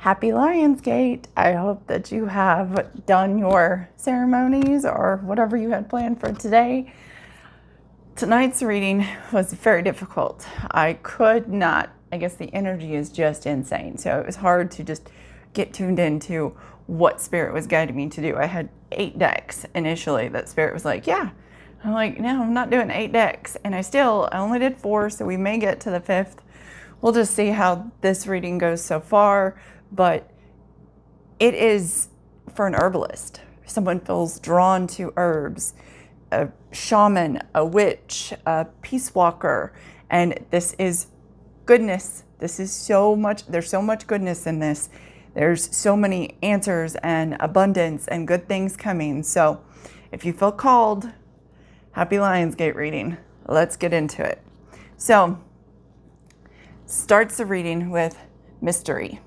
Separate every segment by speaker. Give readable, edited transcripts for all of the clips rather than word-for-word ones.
Speaker 1: Happy Lionsgate. I hope that you have done your ceremonies or whatever you had planned for today. Tonight's reading was very difficult. I could not, I guess the energy is just insane. So it was hard to just get tuned into what Spirit was guiding me to do. I had 8 decks initially that Spirit was like, yeah. I'm like, no, I'm not doing 8 decks. And I only did 4, so we may get to the 5th. We'll just see how this reading goes so far. But it is for an herbalist. Someone feels drawn to herbs, a shaman, a witch, a peace walker, and this is goodness. This is so much, there's so much goodness in this. There's so many answers and abundance and good things coming. So if you feel called, happy Lionsgate reading. Let's get into it. So starts the reading with mystery.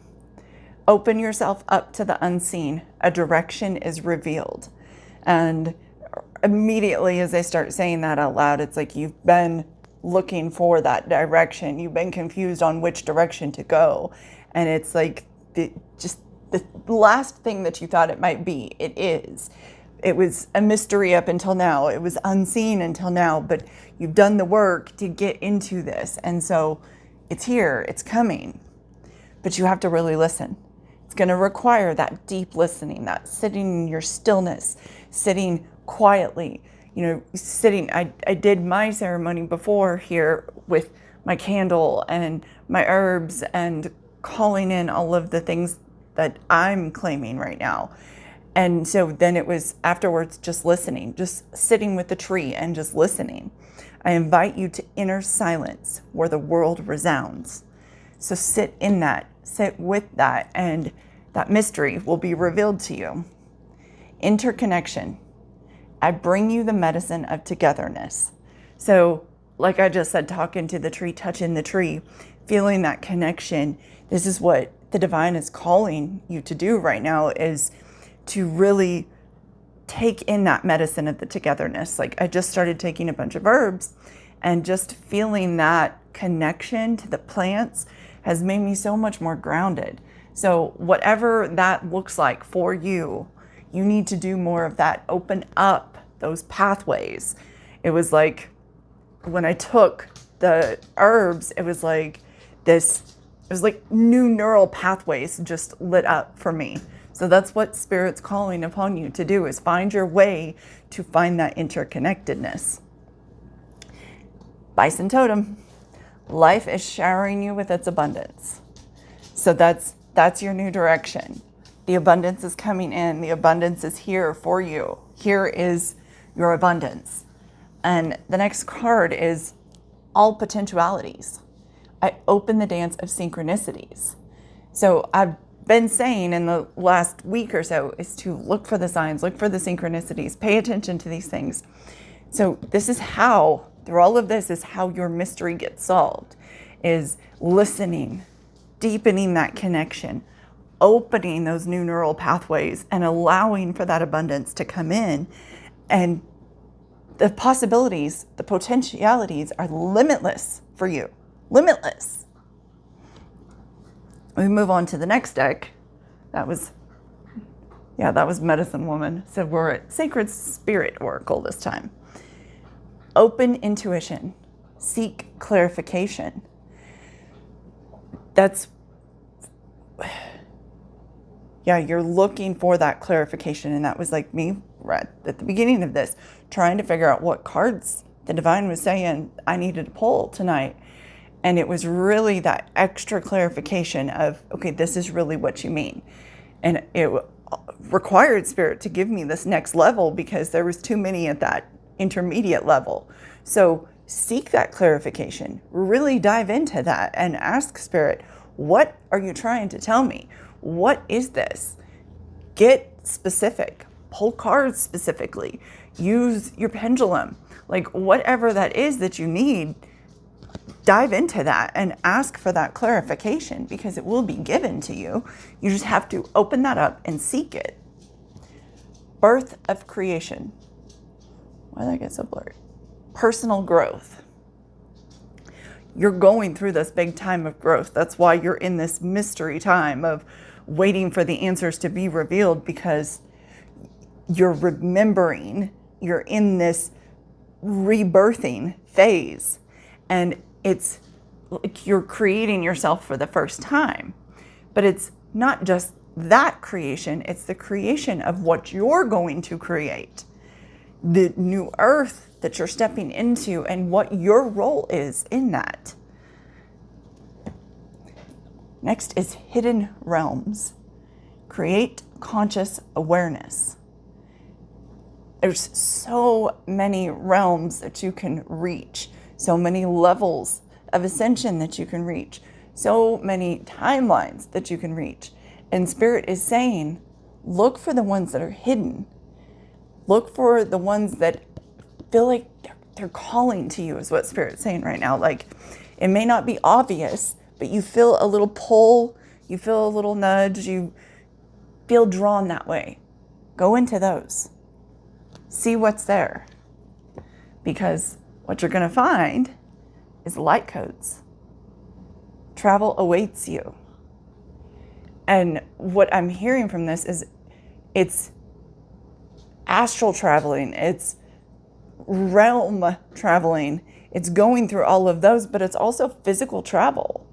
Speaker 1: Open yourself up to the unseen. A direction is revealed. And immediately as they start saying that out loud, it's like you've been looking for that direction. You've been confused on which direction to go. And it's like just the last thing that you thought it might be, it is. It was a mystery up until now. It was unseen until now, but you've done the work to get into this. And so it's here, it's coming. But you have to really listen. It's going to require that deep listening, that sitting in your stillness, sitting quietly, sitting. I did my ceremony before here with my candle and my herbs and calling in all of the things that I'm claiming right now. And so then it was afterwards just listening, just sitting with the tree and just listening. I invite you to inner silence where the world resounds. So sit in that, sit with that, and that mystery will be revealed to you. Interconnection. I bring you the medicine of togetherness. So like I just said, talking to the tree, touching the tree, feeling that connection. This is what the divine is calling you to do right now, is to really take in that medicine of the togetherness. Like I just started taking a bunch of herbs and just feeling that connection to the plants has made me so much more grounded. So whatever that looks like for you, you need to do more of that. Open up those pathways. It was like when I took the herbs, it was like new neural pathways just lit up for me. So that's what Spirit's calling upon you to do, is find your way to find that interconnectedness. Bison totem. Life is showering you with its abundance. So that's your new direction. The abundance is coming in. The abundance is here for you. Here is your abundance. And the next card is all potentialities. I open the dance of synchronicities. So I've been saying in the last week or so is to look for the signs, look for the synchronicities, pay attention to these things. So this is how, through all of this, is how your mystery gets solved, is listening, deepening that connection, opening those new neural pathways and allowing for that abundance to come in. And the possibilities, the potentialities are limitless for you, limitless. We move on to the next deck. That was Medicine Woman. So we're at Sacred Spirit Oracle this time. Open intuition. Seek clarification. You're looking for that clarification. And that was like me right at the beginning of this, trying to figure out what cards the divine was saying I needed to pull tonight. And it was really that extra clarification of, okay, this is really what you mean. And it required Spirit to give me this next level because there was too many at that intermediate level. So seek that clarification, really dive into that and ask Spirit, what are you trying to tell me? What is this? Get specific, pull cards specifically, use your pendulum, like whatever that is that you need. Dive into that and ask for that clarification because it will be given to you. You just have to open that up and seek it. Birth of creation. Why did I get so blurry? Personal growth. You're going through this big time of growth. That's why you're in this mystery time of waiting for the answers to be revealed because you're remembering, you're in this rebirthing phase, and it's like you're creating yourself for the first time. But it's not just that creation, it's the creation of what you're going to create, the new earth that you're stepping into, and what your role is in that. Next is hidden realms. Create conscious awareness. There's so many realms that you can reach, so many levels of ascension that you can reach, so many timelines that you can reach. And Spirit is saying, look for the ones that are hidden. Look for the ones that feel like they're calling to you, is what Spirit's saying right now. Like, it may not be obvious, but you feel a little pull, you feel a little nudge, you feel drawn that way. Go into those. See what's there. Because what you're going to find is light codes. Travel awaits you. And what I'm hearing from this is it's astral traveling, it's realm traveling, it's going through all of those, but it's also physical travel.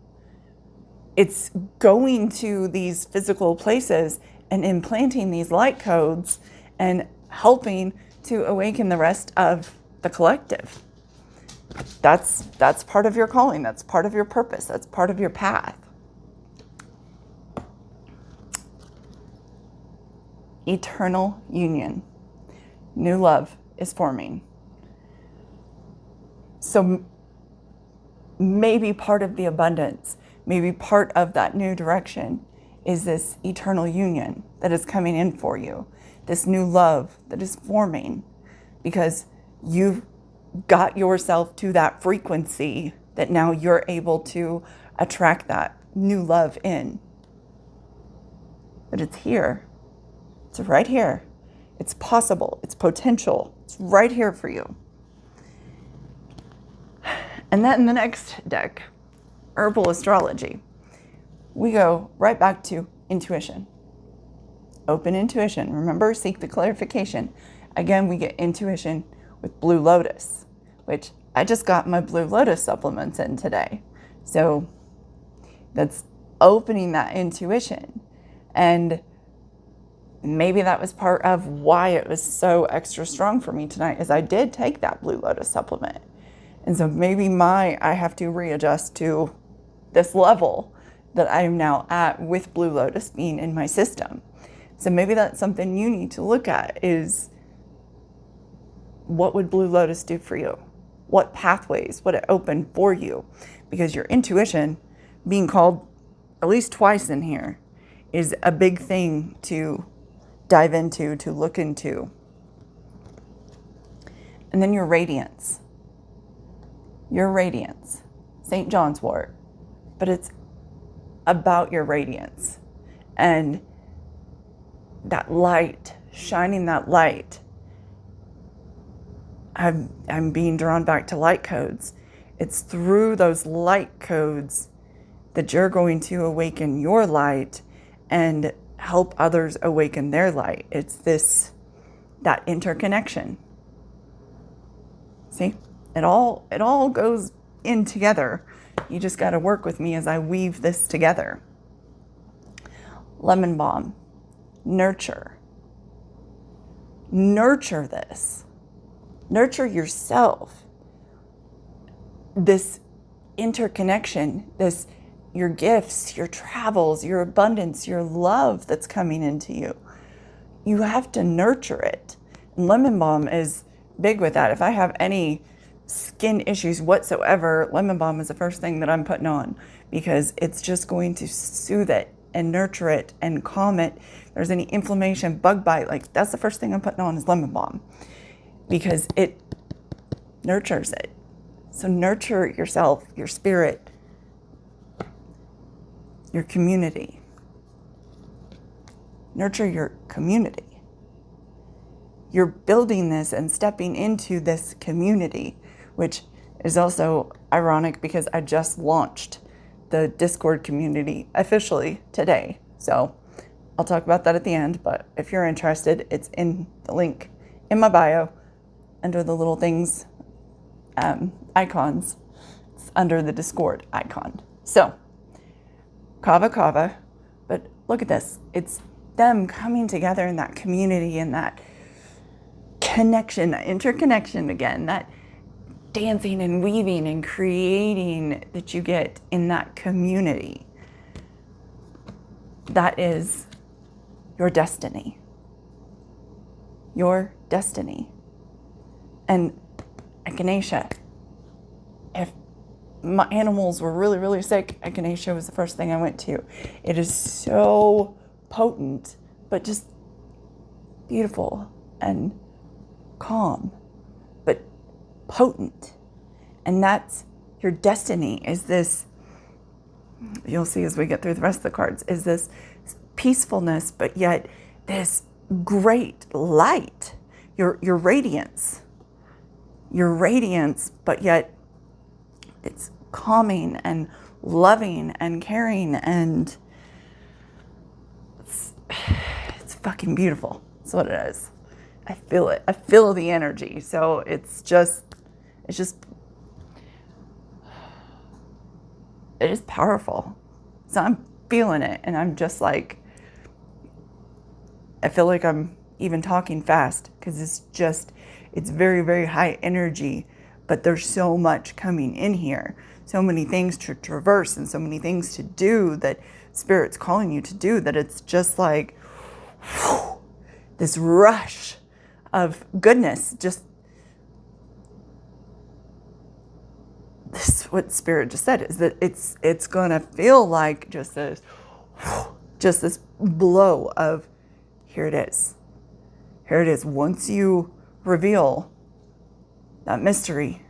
Speaker 1: It's going to these physical places and implanting these light codes and helping to awaken the rest of the collective. That's part of your calling. That's part of your purpose. That's part of your path. Eternal union. New love is forming. So maybe part of the abundance, maybe part of that new direction is this eternal union that is coming in for you. This new love that is forming because you've got yourself to that frequency that now you're able to attract that new love in. But it's here. It's right here. It's possible. It's potential. It's right here for you. And then the next deck, Herbal Astrology, we go right back to intuition. Open intuition. Remember, seek the clarification. Again, we get intuition with Blue Lotus, which I just got my Blue Lotus supplements in today. So that's opening that intuition. And maybe that was part of why it was so extra strong for me tonight, is I did take that Blue Lotus supplement. And so maybe I have to readjust to this level that I am now at with Blue Lotus being in my system. So maybe that's something you need to look at, is what would Blue Lotus do for you? What pathways would it open for you? Because your intuition being called at least twice in here is a big thing to dive into, to look into. And then your radiance. Your radiance. St. John's wort. But it's about your radiance. And that light, shining that light. I'm being drawn back to light codes. It's through those light codes that you're going to awaken your light and help others awaken their light. It's that interconnection. See, it all goes in together. You just got to work with me as I weave this together. Lemon balm. Nurture. Nurture this. Nurture yourself. This interconnection, your gifts, your travels, your abundance, your love that's coming into you. You have to nurture it. And lemon balm is big with that. If I have any skin issues whatsoever, lemon balm is the first thing that I'm putting on, because it's just going to soothe it and nurture it and calm it. If there's any inflammation, bug bite, like that's the first thing I'm putting on is lemon balm, because it nurtures it. So nurture yourself, your spirit, your community. Nurture your community. You're building this and stepping into this community, which is also ironic because I just launched the Discord community officially today. So I'll talk about that at the end, but if you're interested, it's in the link in my bio under the little things, icons. It's under the Discord icon. So, Kava Kava, but look at this. It's them coming together in that community and that connection, that interconnection again, that dancing and weaving and creating that you get in that community. That is your destiny. Your destiny. And echinacea, if my animals were really, really sick, echinacea was the first thing I went to. It is so potent, but just beautiful and calm, but potent. And that's your destiny, is this, you'll see as we get through the rest of the cards, is this peacefulness, but yet this great light, your radiance. Your radiance, but yet it's calming and loving and caring, and it's fucking beautiful. That's what it is. I feel it. I feel the energy. So it's just it is powerful. So I'm feeling it, and I'm just like, I feel like I'm even talking fast because it's very, very high energy, but there's so much coming in here, so many things to traverse and so many things to do that Spirit's calling you to do, that it's just like whew, this rush of goodness. Just this is what Spirit just said, is that it's gonna feel like just this blow of here it is. Here it is. Once you reveal that mystery,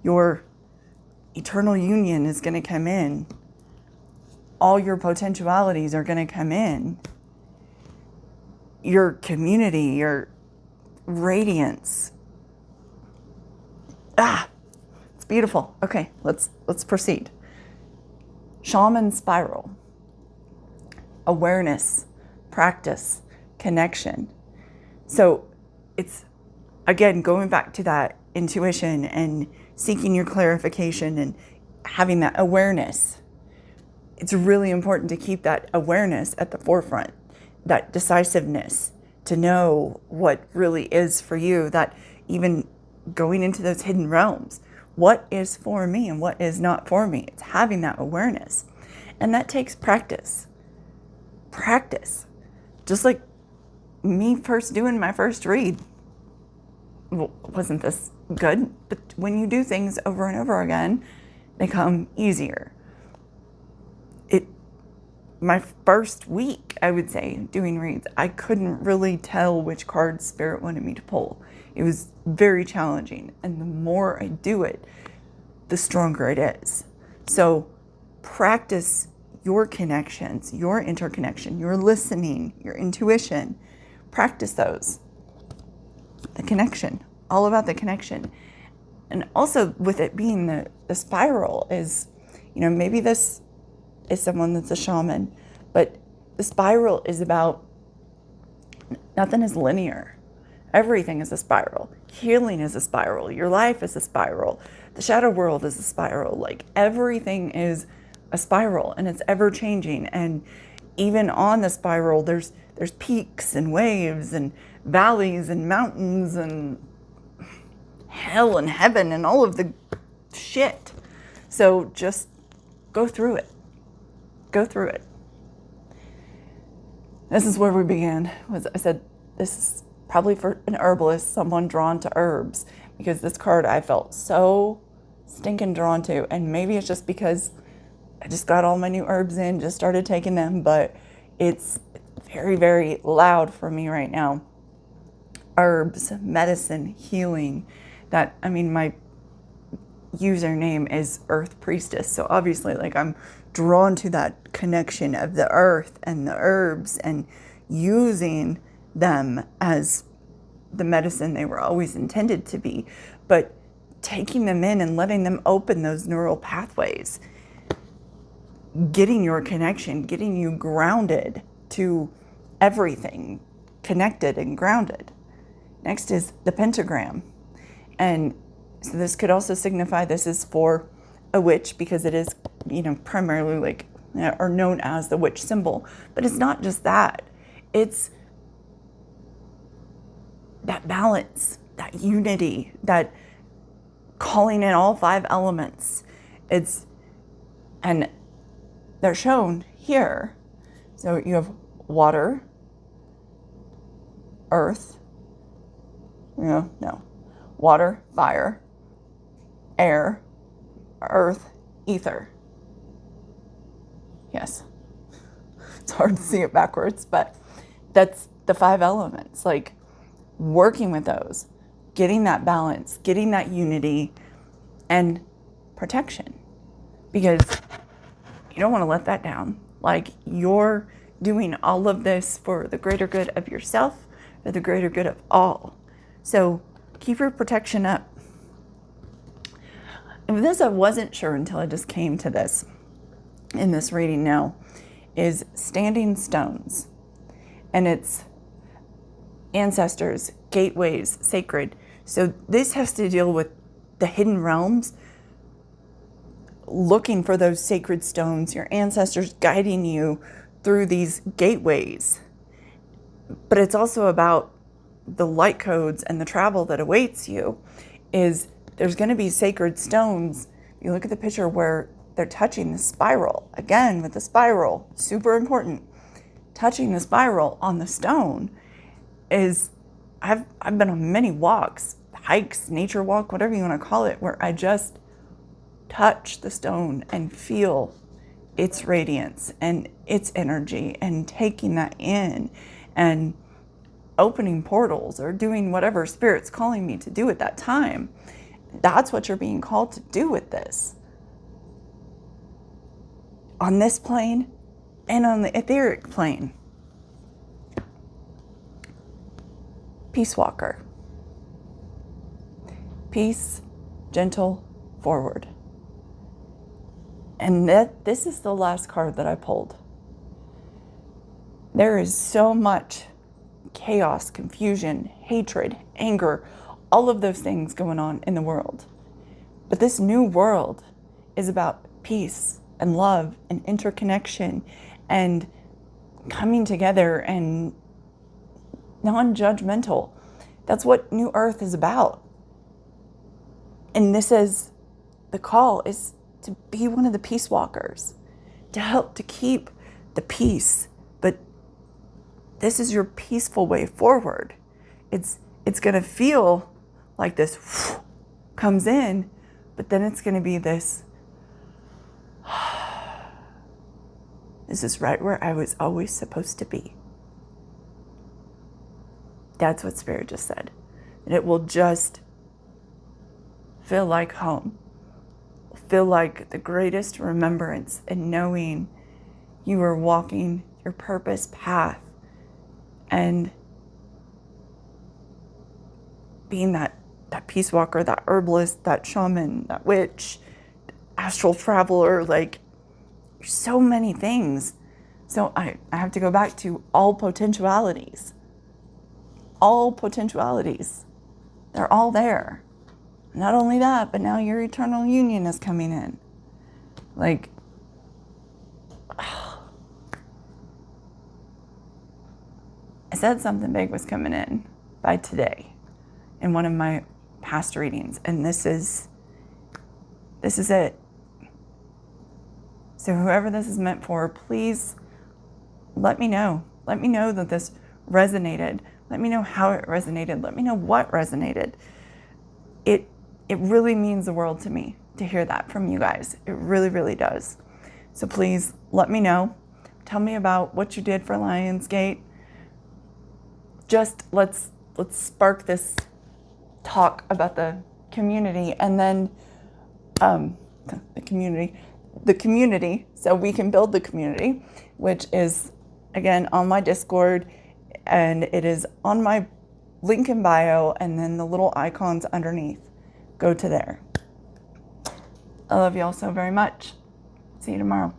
Speaker 1: your eternal union is going to come in. All your potentialities are going to come in. Your community, your radiance. It's beautiful. Okay, let's proceed. Shaman spiral. Awareness, practice, connection. So it's, again, going back to that intuition and seeking your clarification and having that awareness. It's really important to keep that awareness at the forefront, that decisiveness to know what really is for you, that even going into those hidden realms, what is for me and what is not for me. It's having that awareness. And that takes practice. Practice. Just like me first doing my first read. Well, wasn't this good? But when you do things over and over again, they come easier. My first week, I would say, doing reads, I couldn't really tell which cards Spirit wanted me to pull. It was very challenging. And the more I do it, the stronger it is. So practice your connections, your interconnection, your listening, your intuition. Practice those. The connection, all about the connection. And also with it being the spiral is, maybe this is someone that's a shaman, but the spiral is about, nothing is linear. Everything is a spiral. Healing is a spiral. Your life is a spiral. The shadow world is a spiral. Like everything is a spiral, and it's ever changing. And even on the spiral, there's peaks and waves and valleys and mountains and hell and heaven and all of the shit. So just go through it. Go through it. This is where we began. I said, this is probably for an herbalist, someone drawn to herbs, because this card I felt so stinking drawn to. And maybe it's just because I just got all my new herbs in, just started taking them, but it's very, very loud for me right now. Herbs, medicine, healing. My username is Earth Priestess. So obviously, I'm drawn to that connection of the earth and the herbs and using them as the medicine they were always intended to be, but taking them in and letting them open those neural pathways, getting your connection, getting you grounded to everything, connected and grounded. Next is the pentagram. And so this could also signify this is for a witch, because it is, primarily like, or known as the witch symbol. But it's not just that. It's that balance, that unity, that calling in all 5 elements. And they're shown here. So you have water, earth, water, fire, air, earth, ether. Yes. It's hard to see it backwards, but that's the 5 elements. Like, working with those, getting that balance, getting that unity and protection, because you don't want to let that down. Like, you're doing all of this for the greater good of yourself, for the greater good of all. So keep your protection up. And with this, I wasn't sure until I just came to this in this reading now, is standing stones. And it's ancestors, gateways, sacred. So this has to deal with the hidden realms, looking for those sacred stones, your ancestors guiding you through these gateways. But it's also about the light codes and the travel that awaits you. Is there's going to be sacred stones. You look at the picture where they're touching the spiral. Again, with the spiral, super important. Touching the spiral on the stone is, I've been on many walks, hikes, nature walk, whatever you want to call it, where I just touch the stone and feel its radiance and its energy, and taking that in and opening portals or doing whatever Spirit's calling me to do at that time. That's what you're being called to do with this. On this plane and on the etheric plane. Peace walker. Peace, gentle, forward. And this is the last card that I pulled. There is so much chaos, confusion, hatred, anger, all of those things going on in the world. But this new world is about peace and love and interconnection and coming together and non-judgmental. That's what New Earth is about. And this is, the call is to be one of the peace walkers, to help to keep the peace. But this is your peaceful way forward. It's going to feel like this comes in, but then it's going to be this, this is right where I was always supposed to be. That's what Spirit just said. And it will just feel like home. Feel like the greatest remembrance in knowing you are walking your purpose path and being that peace walker, that herbalist, that shaman, that witch, astral traveler, like so many things. So I have to go back to all potentialities. All potentialities. They're all there. Not only that, but now your eternal union is coming in. Like, I said something big was coming in by today in one of my past readings, and this is it. So whoever this is meant for, please let me know. Let me know that this resonated. Let me know how it resonated. Let me know what resonated. It really means the world to me to hear that from you guys. It really, really does. So please let me know. Tell me about what you did for Lionsgate. Just let's spark this talk about the community, and then the community, so we can build the community, which is again on my Discord, and it is on my link in bio, and then the little icons underneath. Go to there. I love you all so very much. See you tomorrow.